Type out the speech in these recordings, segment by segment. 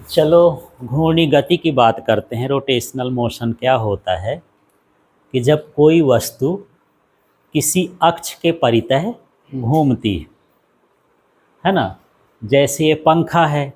चलो घूर्णी गति की बात करते हैं। रोटेशनल मोशन क्या होता है कि जब कोई वस्तु किसी अक्ष के परितः घूमती है ना। जैसे ये पंखा है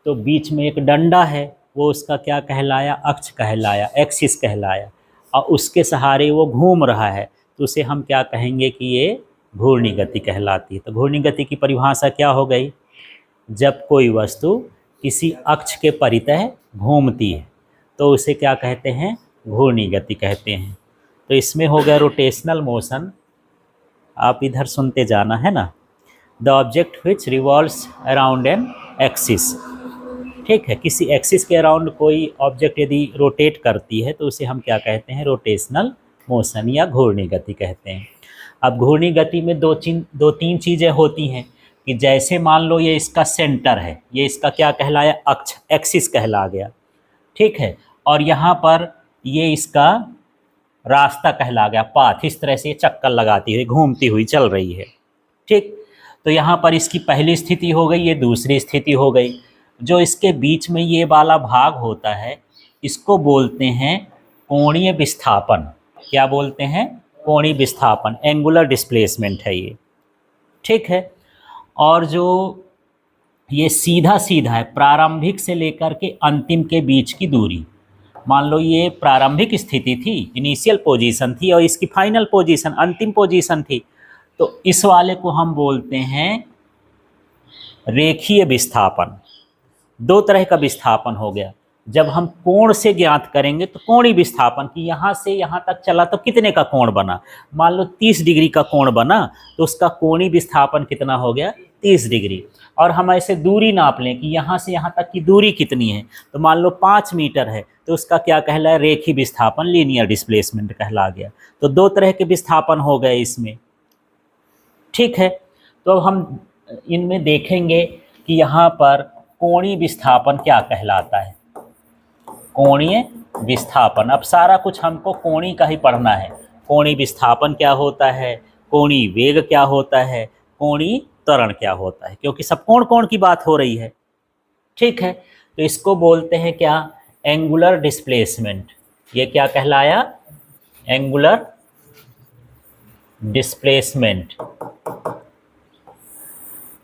तो बीच में एक डंडा है, वो उसका क्या कहलाया, अक्ष कहलाया, एक्सिस कहलाया, और उसके सहारे वो घूम रहा है तो उसे हम क्या कहेंगे कि ये घूर्णी गति कहलाती है। तो घूर्णी गति की परिभाषा क्या हो गई, जब कोई वस्तु किसी अक्ष के परितः घूमती है तो उसे क्या कहते हैं, घूर्णी गति कहते हैं। तो इसमें हो गया रोटेशनल मोशन। आप इधर सुनते जाना है ना। The object which revolves around an axis. ठीक है, किसी एक्सिस के अराउंड कोई ऑब्जेक्ट यदि रोटेट करती है तो उसे हम क्या कहते हैं, रोटेशनल मोशन या घूर्णी गति कहते हैं। अब घूर्णी गति में दो तीन चीज़ें होती हैं कि जैसे मान लो ये इसका सेंटर है, ये इसका क्या कहलाया, अक्ष, एक्सिस कहला गया। ठीक है, और यहाँ पर ये इसका रास्ता कहला गया, पाथ। इस तरह से ये चक्कर लगाती हुई घूमती हुई चल रही है। ठीक, तो यहाँ पर इसकी पहली स्थिति हो गई, ये दूसरी स्थिति हो गई। जो इसके बीच में ये वाला भाग होता है इसको बोलते हैं कोणीय विस्थापन। क्या बोलते हैं, कोणीय विस्थापन, एंगुलर डिस्प्लेसमेंट है ये। ठीक है, और जो ये सीधा सीधा है, प्रारंभिक से लेकर के अंतिम के बीच की दूरी। मान लो ये प्रारंभिक स्थिति थी, इनिशियल पोजीशन थी, और इसकी फाइनल पोजीशन, अंतिम पोजीशन थी, तो इस वाले को हम बोलते हैं रेखीय विस्थापन। दो तरह का विस्थापन हो गया। जब हम कोण से ज्ञात करेंगे तो कोणीय विस्थापन की यहाँ से यहाँ तक चला तो कितने का कोण बना, मान लो 30 डिग्री का कोण बना तो उसका कोणीय विस्थापन कितना हो गया, 30 डिग्री। और हम ऐसे दूरी नाप लें कि यहाँ से यहाँ तक की दूरी कितनी है, तो मान लो 5 मीटर है तो उसका क्या कहलाया, रेखीय विस्थापन, लीनियर डिस्प्लेसमेंट कहला गया। तो दो तरह के विस्थापन हो गए इसमें। ठीक है, तो हम इनमें देखेंगे कि यहाँ पर कोणीय विस्थापन क्या कहलाता है। कोणीय विस्थापन, अब सारा कुछ हमको कोणीय का ही पढ़ना है। कोणीय विस्थापन क्या होता है, कोणीय वेग क्या होता है, कोणीय त्वरण क्या होता है, क्योंकि सब कोण कोण की बात हो रही है। ठीक है, तो इसको बोलते हैं क्या, एंगुलर डिस्प्लेसमेंट। ये क्या कहलाया, एंगुलर डिस्प्लेसमेंट।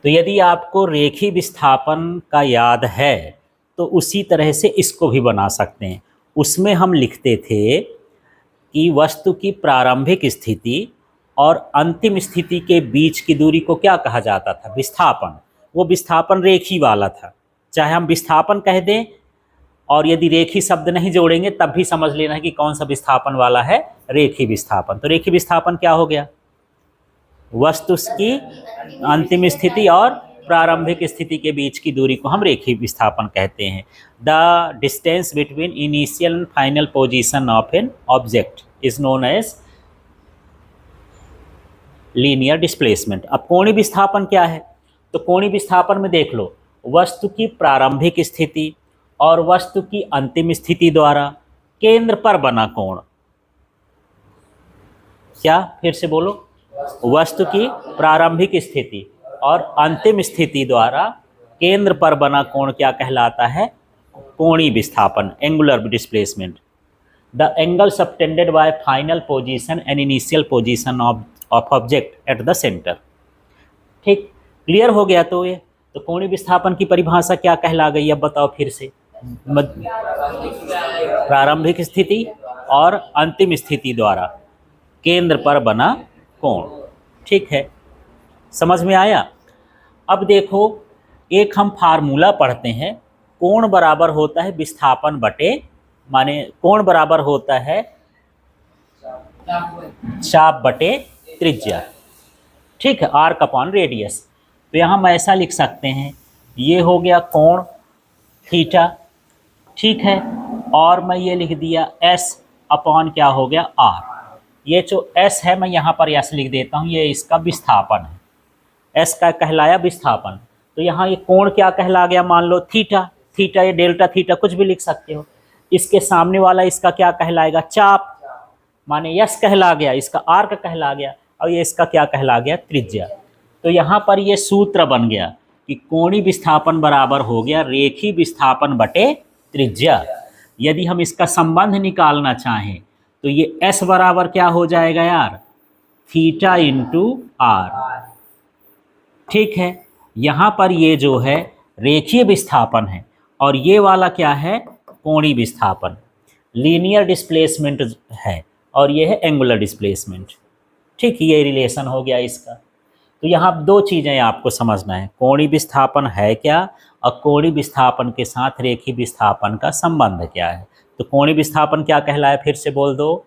तो यदि आपको रेखीय विस्थापन का याद है तो उसी तरह से इसको भी बना सकते हैं। उसमें हम लिखते थे कि वस्तु की प्रारंभिक स्थिति और अंतिम स्थिति के बीच की दूरी को क्या कहा जाता था, विस्थापन। वो विस्थापन रेखीय वाला था, चाहे हम विस्थापन कह दें, और यदि रेखीय शब्द नहीं जोड़ेंगे तब भी समझ लेना है कि कौन सा विस्थापन वाला है, रेखीय विस्थापन। तो रेखीय विस्थापन क्या हो गया, वस्तु की अंतिम स्थिति और प्रारंभिक स्थिति के बीच की दूरी को हम रेखीय विस्थापन कहते हैं। The distance between initial and final position of an object is known as linear displacement. अब कोणीय विस्थापन क्या है, तो कोणीय विस्थापन में देख लो, वस्तु की प्रारंभिक स्थिति और वस्तु की अंतिम स्थिति द्वारा केंद्र पर बना कोण। क्या, फिर से बोलो, वस्तु की प्रारंभिक स्थिति और अंतिम स्थिति द्वारा केंद्र पर बना कोण क्या कहलाता है, कोणीय विस्थापन, angular displacement. The angle subtended bye final position and initial position of object at the centre. ठीक, क्लियर हो गया। तो ये तो कोणीय विस्थापन की परिभाषा क्या कहला गई, अब बताओ फिर से। प्रारंभिक स्थिति और अंतिम स्थिति द्वारा केंद्र पर बना कोण। ठीक है, समझ में आया। अब देखो, एक हम फार्मूला पढ़ते हैं, कोण बराबर होता है विस्थापन बटे, माने कोण बराबर होता है चाप बटे त्रिज्या। ठीक है, आर्क अपॉन रेडियस। तो यहाँ हम ऐसा लिख सकते हैं, ये हो गया कोण थीटा। ठीक है, और मैं ये लिख दिया एस अपॉन क्या हो गया, आर। ये जो एस है मैं यहाँ पर एस लिख देता हूँ, ये इसका विस्थापन है, एस का कहलाया विस्थापन। तो यहाँ ये कोण क्या कहला गया, मान लो थीटा, थीटा ये डेल्टा थीटा कुछ भी लिख सकते हो। इसके सामने वाला इसका क्या कहलाएगा, चाप, माने यस कहला गया, इसका आर्क कहला गया, और ये इसका क्या कहला गया, त्रिज्या। तो यहाँ पर ये सूत्र बन गया कि कोणीय विस्थापन बराबर हो गया रेखीय विस्थापन बटे त्रिज्या। यदि हम इसका संबंध निकालना चाहें तो ये S बराबर क्या हो जाएगा यार, थीटा इंटू आर। ठीक है, यहाँ पर ये जो है रेखीय विस्थापन है और ये वाला क्या है, कोणीय विस्थापन। लीनियर डिस्प्लेसमेंट है और ये है एंगुलर डिस्प्लेसमेंट। ठीक, ये रिलेशन हो गया इसका। तो यहाँ दो चीज़ें आपको समझना है, कोणीय विस्थापन है क्या और कोणीय विस्थापन के साथ रेखीय विस्थापन का संबंध क्या है। तो कोणीय विस्थापन क्या कहलाया, फिर से बोल दो,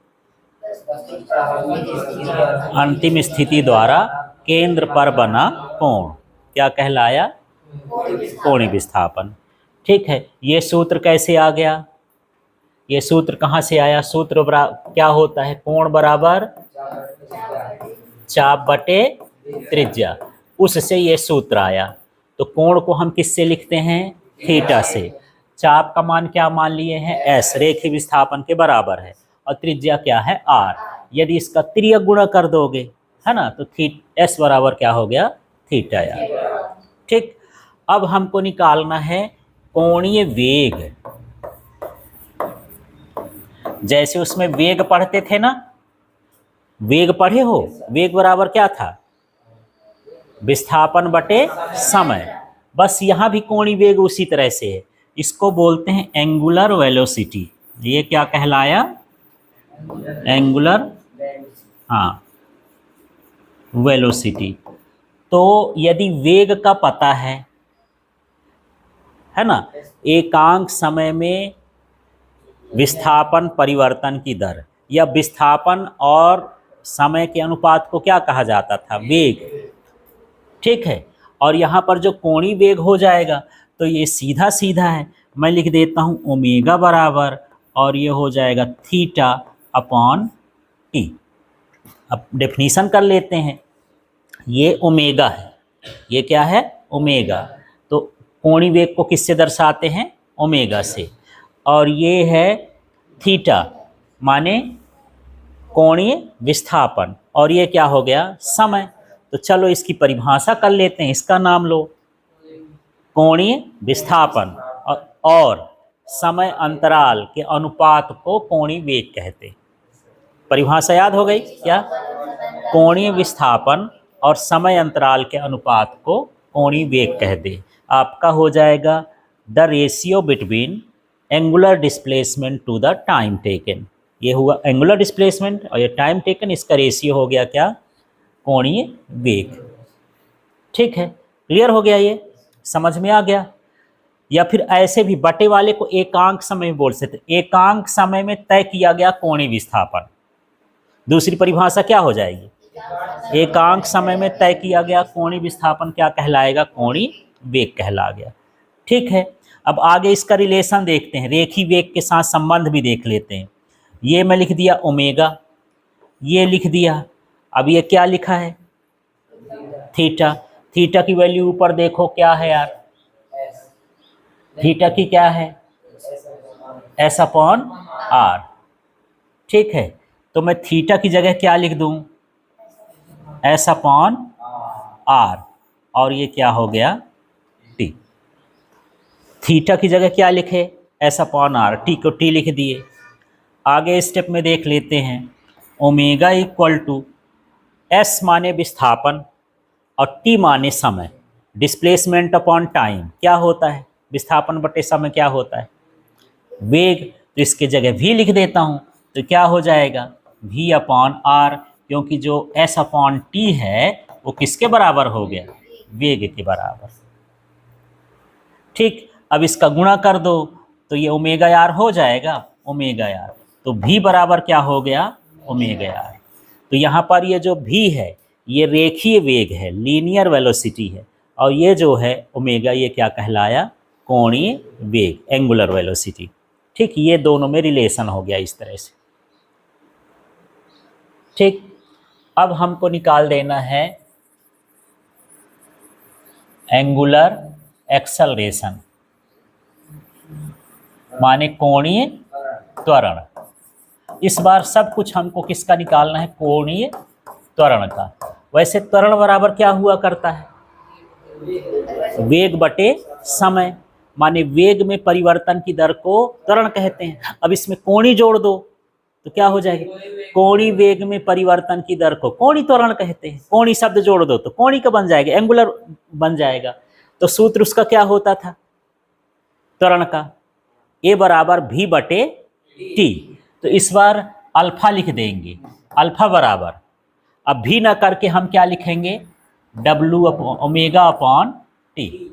अंतिम स्थिति द्वारा केंद्र पर बना कोण क्या कहलाया, कोणीय विस्थापन। ठीक है, ये सूत्र कैसे आ गया, ये सूत्र कहाँ से आया, सूत्र क्या होता है, कोण बराबर चाप बटे त्रिज्या, उससे ये सूत्र आया। तो कोण को हम किससे लिखते हैं, थीटा से। चाप का मान क्या मान लिए हैं, एस, रेखीय विस्थापन के बराबर है, और त्रिज्या क्या है, आर। यदि इसका त्रियक गुणा कर दोगे, है ना, तो एस बराबर क्या हो गया, थीटा यार। ठीक, अब हमको निकालना है कोणीय वेग। जैसे उसमें वेग पढ़ते थे ना, वेग पढ़े हो, वेग बराबर क्या था, विस्थापन बटे समय। बस यहाँ भी कोणीय वेग उसी तरह से है, इसको बोलते हैं एंगुलर वेलोसिटी। ये क्या कहलाया, एंगुलर, हाँ, वेलोसिटी। तो यदि वेग का पता है ना, एकांक समय में विस्थापन परिवर्तन की दर या विस्थापन और समय के अनुपात को क्या कहा जाता था, वेग। ठीक है, और यहाँ पर जो कोणीय वेग हो जाएगा तो ये सीधा सीधा है, मैं लिख देता हूँ ओमेगा बराबर, और ये हो जाएगा थीटा अपॉन टी। अब डेफिनीशन कर लेते हैं, ये ओमेगा है, ये क्या है, ओमेगा। तो कोणीय वेग को किससे दर्शाते हैं, ओमेगा से, और ये है थीटा माने कोणीय विस्थापन, और ये क्या हो गया, समय। तो चलो इसकी परिभाषा कर लेते हैं, इसका नाम लो, कोणीय विस्थापन और समय अंतराल के अनुपात को कोणीय वेग कहते हैं। परिभाषा याद हो गई क्या, कोणीय विस्थापन और समय अंतराल के अनुपात को कोणीय वेग कहते हैं। आपका हो जाएगा the ratio between angular displacement to the time taken. ये हुआ एंगुलर डिस्प्लेसमेंट और ये टाइम टेकन, इसका रेशियो हो गया क्या, कोणीय वेग। ठीक है, क्लियर हो गया, ये समझ में आ गया। या फिर ऐसे भी बटे वाले को एकांक समय में बोल सकते, एकांक समय में तय किया गया कोणीय विस्थापन। दूसरी परिभाषा क्या हो जाएगी, एकांक समय में तय किया गया कोणीय विस्थापन क्या कहलाएगा, कोणीय वेग कहला गया। ठीक है, अब आगे इसका रिलेशन देखते हैं, रेखीय वेग के साथ संबंध भी देख लेते हैं। ये मैं लिख दिया ओमेगा, ये लिख दिया, अब ये क्या लिखा है, थीटा। थीटा की वैल्यू ऊपर देखो क्या है यार, थीटा की क्या है, एस अपॉन आर। ठीक है, तो मैं थीटा की जगह क्या लिख दूं, एस अपॉन आर, और ये क्या हो गया, टी। थीटा की जगह क्या लिखे, एस अपॉन आर, टी को टी लिख दिए। आगे स्टेप में देख लेते हैं, ओमेगा इक्वल टू एस माने विस्थापन और टी माने समय, डिस्प्लेसमेंट अपॉन टाइम क्या होता है, विस्थापन बटे समय क्या होता है, वेग। तो इसके जगह भी लिख देता हूँ, तो क्या हो जाएगा, v अपॉन आर, क्योंकि जो s अपॉन टी है वो किसके बराबर हो गया, वेग के बराबर। ठीक, अब इसका गुणा कर दो तो ये ओमेगा आर हो जाएगा, ओमेगा आर। तो v बराबर क्या हो गया, ओमेगा आर। तो यहाँ पर ये जो v है ये रेखीय वेग है, लीनियर वेलोसिटी है, और ये जो है ओमेगा ये क्या कहलाया, कोणीय वेग, एंगुलर वेलोसिटी। ठीक, ये दोनों में रिलेशन हो गया इस तरह से। ठीक, अब हमको निकाल देना है एंगुलर एक्सेलरेशन माने कोणीय त्वरण। इस बार सब कुछ हमको किसका निकालना है, कोणीय त्वरण का। वैसे त्वरण बराबर क्या हुआ करता है, वेग बटे समय, माने वेग में परिवर्तन की दर को त्वरण कहते हैं। अब इसमें कोणीय जोड़ दो तो क्या हो जाएगा, कोणीय वेग में परिवर्तन की दर को कोणीय त्वरण कहते हैं। कोणीय शब्द जोड़ दो तो कोणीय का बन जाएगा, एंगुलर बन जाएगा। तो सूत्र उसका क्या होता था त्वरण का, ए बराबर भी बटे टी। तो इस बार अल्फा लिख देंगे, अल्फा बराबर, अब भी ना करके हम क्या लिखेंगे, डब्लू ओमेगा अपॉन टी।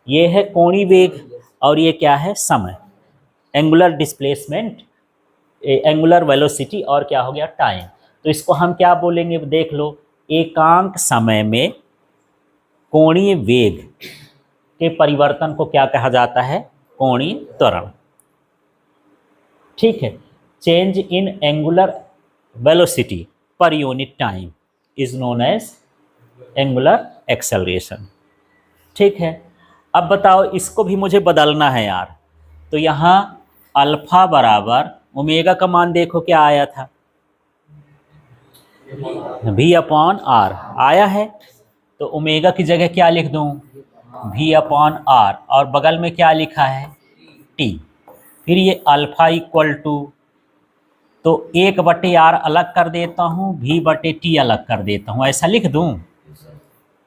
ये है कोणीय वेग और ये क्या है समय, एंगुलर डिस्प्लेसमेंट, एंगुलर वेलोसिटी और क्या हो गया टाइम। तो इसको हम क्या बोलेंगे देख लो, एकांक समय में कोणीय वेग के परिवर्तन को क्या कहा जाता है, कोणीय त्वरण। ठीक है, change in angular velocity per unit time is known as angular acceleration. ठीक है, अब बताओ इसको भी मुझे बदलना है यार। तो यहाँ अल्फा बराबर ओमेगा का मान देखो क्या आया था, भी अपॉन आर आया है। तो ओमेगा की जगह क्या लिख दूँ, भी अपॉन आर, और बगल में क्या लिखा है टी। फिर ये अल्फा इक्वल टू, तो 1/r अलग कर देता हूँ, भी बटे टी अलग कर देता हूँ, ऐसा लिख दूँ।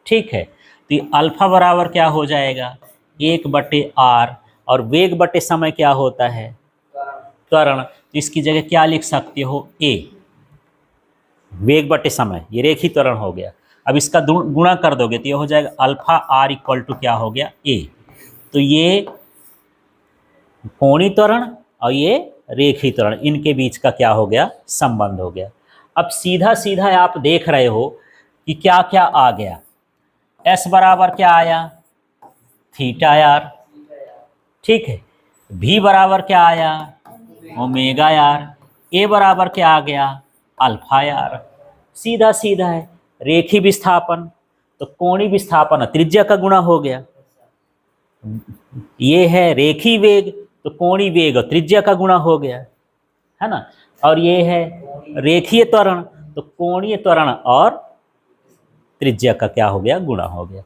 ठीक है, तो ये अल्फा बराबर क्या हो जाएगा 1/r, और वेग बटे समय क्या होता है त्वरण। तो इसकी जगह क्या लिख सकते हो, ए, वेग बटे समय, ये रेखीय त्वरण हो गया। अब इसका गुणा कर दोगे तो ये हो जाएगा अल्फा आर इक्वल टू क्या हो गया ए। तो ये कोणीय त्वरण और ये रेखीय त्वरण, इनके बीच का क्या हो गया संबंध हो गया। अब सीधा सीधा आप देख रहे हो कि क्या क्या आ गया, एस बराबर क्या आया थीटा यार, ठीक है, भी बराबर क्या आया ओमेगा यार, ए बराबर क्या आ गया अल्फा यार। सीधा सीधा है, रेखीय विस्थापन तो कोणीय विस्थापन त्रिज्या का गुणा हो गया, ये है रेखीय वेग तो कोणीय वेग और त्रिज्या का गुणा हो गया, है ना। और ये है रेखीय त्वरण तो कोणीय त्वरण और त्रिज्या का क्या हो गया गुणा हो गया।